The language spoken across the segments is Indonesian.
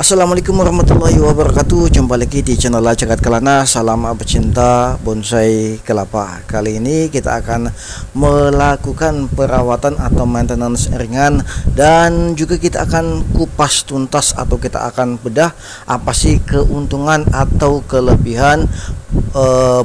Assalamualaikum warahmatullahi wabarakatuh. Jumpa lagi di channel Jagat Kelana. Salam pecinta bonsai kelapa. Kali ini kita akan melakukan perawatan atau maintenance ringan, dan juga kita akan kupas tuntas atau kita akan bedah apa sih keuntungan atau kelebihan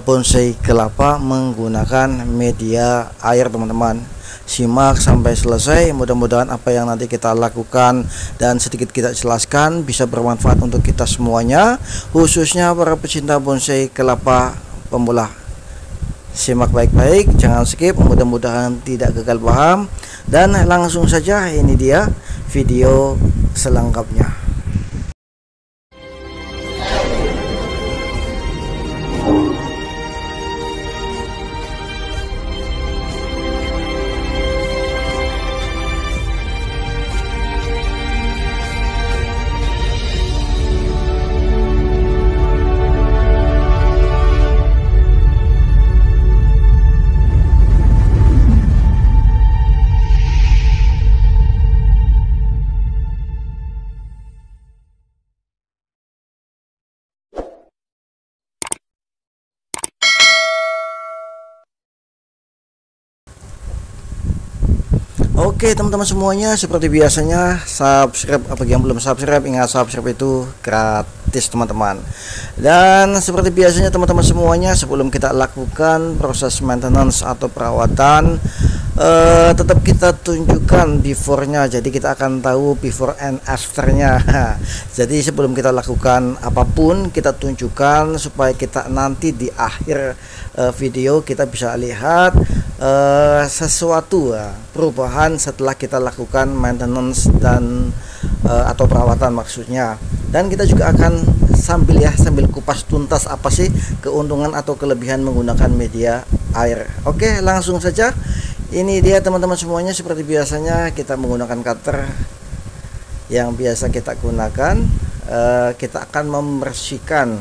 bonsai kelapa menggunakan media air, teman-teman. Simak sampai selesai, mudah-mudahan apa yang nanti kita lakukan dan sedikit kita jelaskan bisa bermanfaat untuk kita semuanya, khususnya para pecinta bonsai kelapa pemula. Simak baik-baik, jangan skip, mudah-mudahan tidak gagal paham, dan langsung saja ini dia video selengkapnya. Oke teman-teman semuanya, seperti biasanya subscribe, bagi yang belum subscribe ingat subscribe itu gratis teman-teman. Dan seperti biasanya teman-teman semuanya, sebelum kita lakukan proses maintenance atau perawatan, tetap kita tunjukkan before-nya. Jadi kita akan tahu before and after-nya. Jadi sebelum kita lakukan apapun, kita tunjukkan supaya kita nanti di akhir video kita bisa lihat sesuatu perubahan setelah kita lakukan maintenance dan atau perawatan maksudnya. Dan kita juga akan sambil kupas tuntas apa sih keuntungan atau kelebihan menggunakan media air. Oke, langsung saja. Ini dia teman-teman semuanya, seperti biasanya kita menggunakan cutter yang biasa kita gunakan. Kita akan membersihkan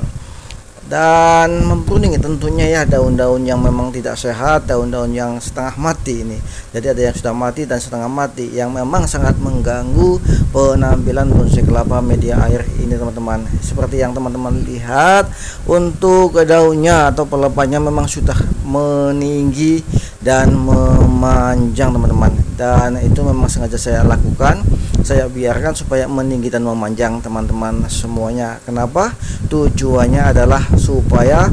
dan mempruning tentunya ya daun-daun yang memang tidak sehat, daun-daun yang setengah mati ini. Jadi ada yang sudah mati dan setengah mati yang memang sangat mengganggu penampilan bonsai kelapa media air ini teman-teman. Seperti yang teman-teman lihat, untuk daunnya atau pelepahnya memang sudah meninggi dan memanjang teman-teman, dan itu memang sengaja saya lakukan. Saya biarkan supaya meninggi dan memanjang teman-teman semuanya. Kenapa? Tujuannya adalah supaya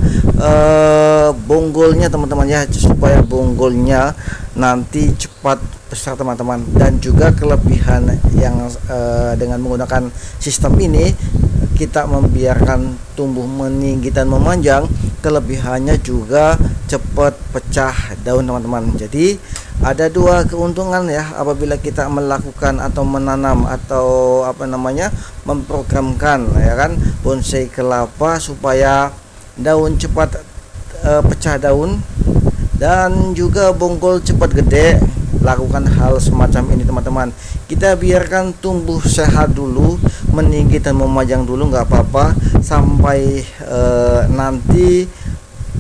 bonggolnya teman-teman ya, supaya bonggolnya nanti cepat besar teman-teman. Dan juga kelebihan yang dengan menggunakan sistem ini, kita membiarkan tumbuh meninggi dan memanjang, kelebihannya juga cepat pecah daun teman-teman. Jadi ada dua keuntungan ya apabila kita melakukan atau menanam atau memprogramkan ya kan bonsai kelapa supaya daun cepat pecah daun dan juga bonggol cepat gede. Lakukan hal semacam ini teman-teman. Kita biarkan tumbuh sehat dulu, meninggi dan memanjang dulu, nggak apa-apa, sampai nanti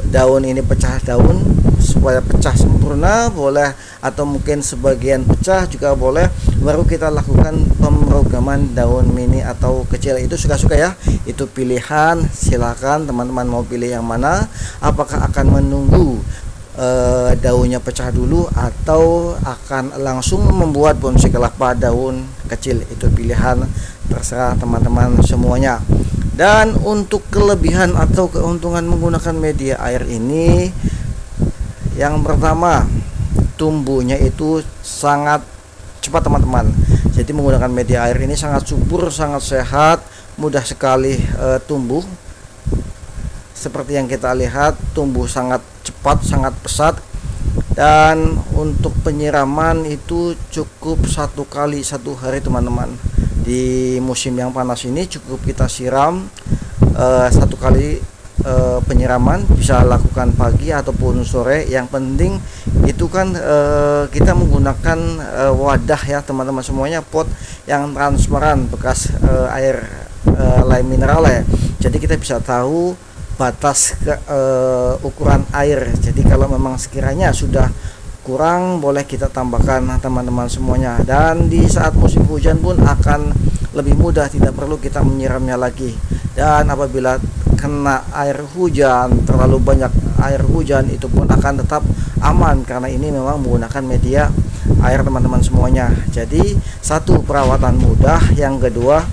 daun ini pecah daun, supaya pecah sempurna boleh, atau mungkin sebagian pecah juga boleh, baru kita lakukan pemrograman daun mini atau kecil. Itu suka-suka ya, itu pilihan, silakan teman-teman mau pilih yang mana. Apakah akan menunggu daunnya pecah dulu atau akan langsung membuat bonsai kelapa daun kecil, itu pilihan, terserah teman-teman semuanya. Dan untuk kelebihan atau keuntungan menggunakan media air ini, yang pertama, tumbuhnya itu sangat cepat teman-teman. Jadi menggunakan media air ini sangat subur, sangat sehat, mudah sekali tumbuh. Seperti yang kita lihat, tumbuh sangat cepat, sangat pesat. Dan untuk penyiraman itu cukup 1 kali 1 hari teman-teman. Di musim yang panas ini cukup kita siram 1 kali penyiraman, bisa lakukan pagi ataupun sore. Yang penting itu kan kita menggunakan wadah ya teman-teman semuanya, pot yang transparan bekas air lime mineral ya. Jadi kita bisa tahu batas ukuran air. Jadi kalau memang sekiranya sudah kurang boleh kita tambahkan teman-teman semuanya. Dan di saat musim hujan pun akan lebih mudah, tidak perlu kita menyiramnya lagi. Dan apabila kena air hujan, terlalu banyak air hujan, itu pun akan tetap aman karena ini memang menggunakan media air teman-teman semuanya. Jadi satu, perawatan mudah. Yang kedua,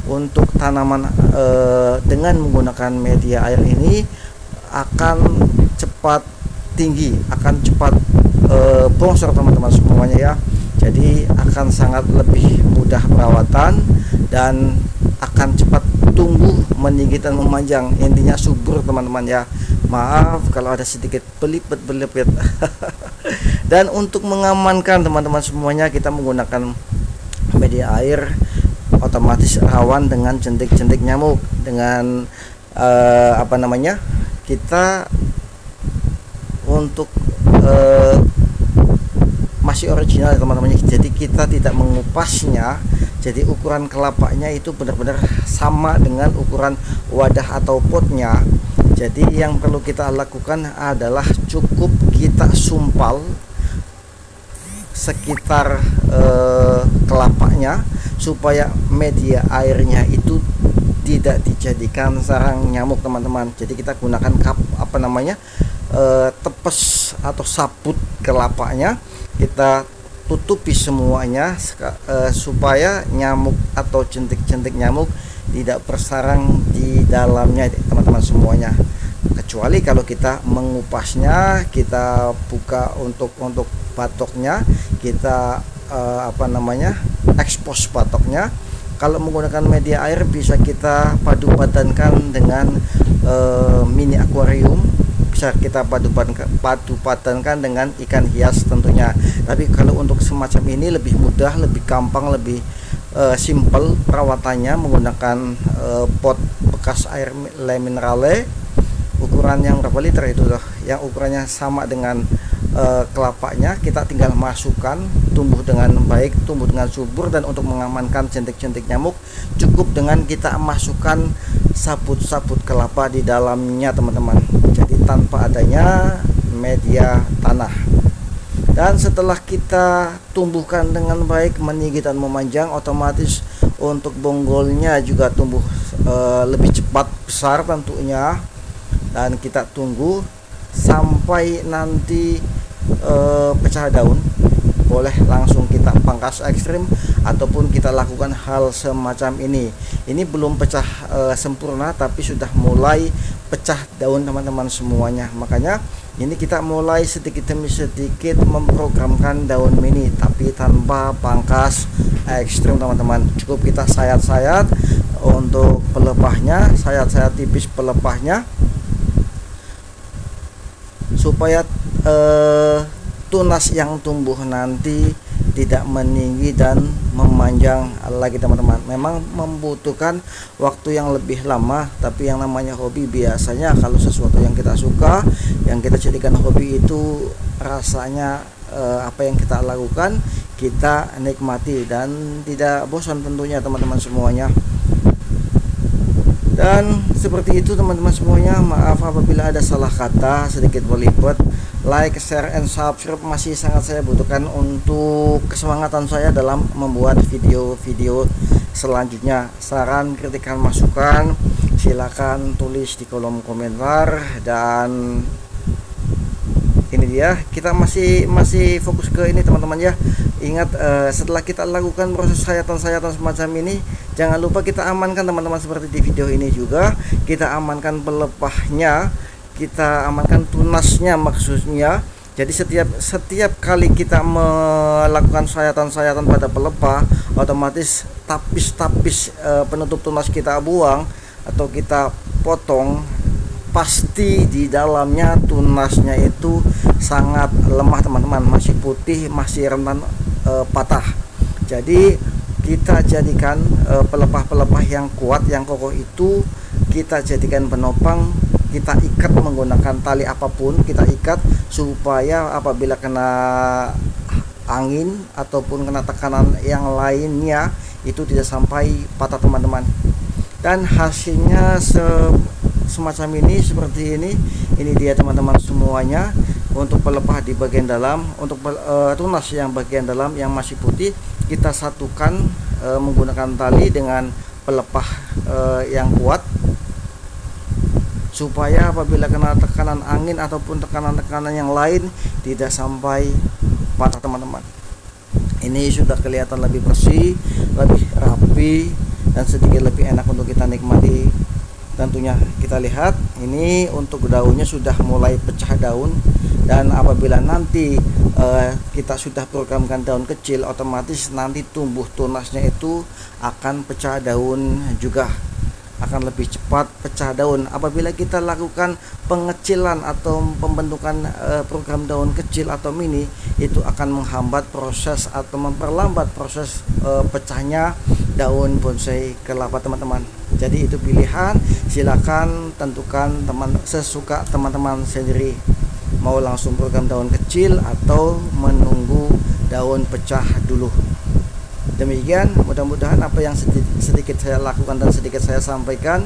untuk tanaman dengan menggunakan media air ini akan cepat tinggi, akan cepat bongsor teman-teman semuanya ya. Jadi akan sangat lebih mudah perawatan dan akan cepat tumbuh, meninggi dan memanjang. Intinya subur teman-teman ya. Maaf kalau ada sedikit belipet. Dan untuk mengamankan teman-teman semuanya, kita menggunakan media air otomatis rawan dengan jentik-jentik nyamuk. Dengan kita untuk masih original teman-teman. Jadi kita tidak mengupasnya. Jadi ukuran kelapanya itu benar-benar sama dengan ukuran wadah atau potnya. Jadi yang perlu kita lakukan adalah cukup kita sumpal sekitar kelapanya supaya media airnya itu tidak dijadikan sarang nyamuk teman-teman. Jadi kita gunakan tepes atau saput kelapanya, kita tutupi semuanya supaya nyamuk atau jentik-jentik nyamuk tidak bersarang di dalamnya teman-teman semuanya. Kecuali kalau kita mengupasnya, kita buka untuk batoknya, kita ekspos batoknya. Kalau menggunakan media air bisa kita padu-padankan dengan mini akuarium, bisa kita padu-padankan dengan ikan hias tentunya. Tapi kalau untuk semacam ini lebih mudah, lebih gampang, lebih simple perawatannya menggunakan pot bekas air le minerale. Ukuran yang berapa liter itu loh, yang ukurannya sama dengan kelapanya, kita tinggal masukkan, tumbuh dengan baik, tumbuh dengan subur. Dan untuk mengamankan jentik-jentik nyamuk, cukup dengan kita masukkan sabut-sabut kelapa di dalamnya teman-teman. Jadi tanpa adanya media tanah. Dan setelah kita tumbuhkan dengan baik, meninggi dan memanjang, otomatis untuk bonggolnya juga tumbuh lebih cepat besar tentunya. Dan kita tunggu sampai nanti pecah daun. Boleh langsung kita pangkas ekstrim ataupun kita lakukan hal semacam ini. Ini belum pecah sempurna, tapi sudah mulai pecah daun teman-teman semuanya. Makanya ini kita mulai sedikit demi sedikit memprogramkan daun mini, tapi tanpa pangkas ekstrim teman-teman. Cukup kita sayat-sayat untuk pelepahnya, sayat-sayat tipis pelepahnya, supaya tunas yang tumbuh nanti tidak meninggi dan memanjang lagi teman-teman. Memang membutuhkan waktu yang lebih lama, tapi yang namanya hobi biasanya kalau sesuatu yang kita suka, yang kita jadikan hobi, itu rasanya apa yang kita lakukan kita nikmati dan tidak bosan tentunya teman-teman semuanya. Dan seperti itu teman-teman semuanya. Maaf apabila ada salah kata, sedikit belibet. Like, share, and subscribe masih sangat saya butuhkan untuk kesemangatan saya dalam membuat video-video selanjutnya. Saran, kritikan, masukan silakan tulis di kolom komentar. Dan ini dia, kita masih fokus ke ini teman-teman ya. Ingat, setelah kita lakukan proses sayatan-sayatan semacam ini, jangan lupa kita amankan teman-teman, seperti di video ini juga. Kita amankan pelepahnya, kita amankan tunasnya maksudnya. Jadi setiap kali kita melakukan sayatan-sayatan pada pelepah, otomatis tapis-tapis penutup tunas kita buang atau kita potong, pasti di dalamnya tunasnya itu sangat lemah teman-teman, masih putih, masih rentan patah. Jadi kita jadikan pelepah-pelepah yang kuat, yang kokoh itu kita jadikan penopang. Kita ikat menggunakan tali apapun, kita ikat supaya apabila kena angin ataupun kena tekanan yang lainnya itu tidak sampai patah teman-teman. Dan hasilnya semacam ini, seperti ini dia teman-teman semuanya. Untuk pelepah di bagian dalam, untuk tunas yang bagian dalam yang masih putih, kita satukan menggunakan tali dengan pelepah yang kuat, supaya apabila kena tekanan angin ataupun tekanan-tekanan yang lain tidak sampai patah teman-teman. Ini sudah kelihatan lebih bersih, lebih rapi, dan sedikit lebih enak untuk kita nikmati. Tentunya kita lihat ini untuk daunnya sudah mulai pecah daun, dan apabila nanti kita sudah programkan daun kecil, otomatis nanti tumbuh tunasnya itu akan pecah daun juga, akan lebih cepat pecah daun. Apabila kita lakukan pengecilan atau pembentukan program daun kecil atau mini, itu akan menghambat proses atau memperlambat proses pecahnya daun bonsai kelapa teman-teman. Jadi itu pilihan, silakan tentukan sesuka teman-teman sendiri, mau langsung program daun kecil atau menunggu daun pecah dulu. Demikian, mudah-mudahan apa yang sedikit saya lakukan dan sedikit saya sampaikan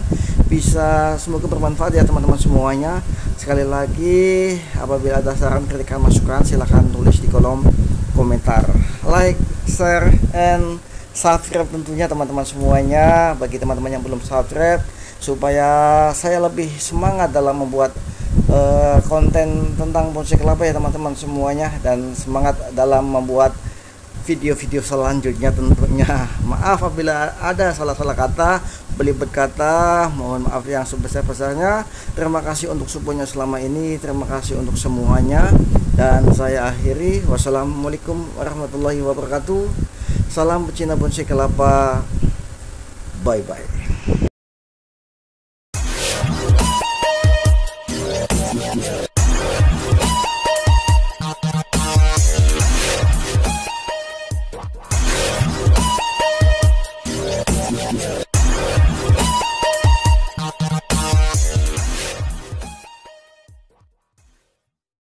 bisa semoga bermanfaat ya teman-teman semuanya. Sekali lagi, apabila ada saran, kritikan, masukan, silahkan tulis di kolom komentar. Like, share, and subscribe tentunya teman-teman semuanya. Bagi teman-teman yang belum subscribe, supaya saya lebih semangat dalam membuat konten tentang bonsai kelapa ya teman-teman semuanya, dan semangat dalam membuat video-video selanjutnya tentunya. Maaf apabila ada salah-salah kata, belibet kata, mohon maaf yang sebesar-besarnya. Terima kasih untuk supportnya selama ini, terima kasih untuk semuanya, dan saya akhiri. Wassalamualaikum warahmatullahi wabarakatuh. Salam pecinta bonsai kelapa. Bye bye.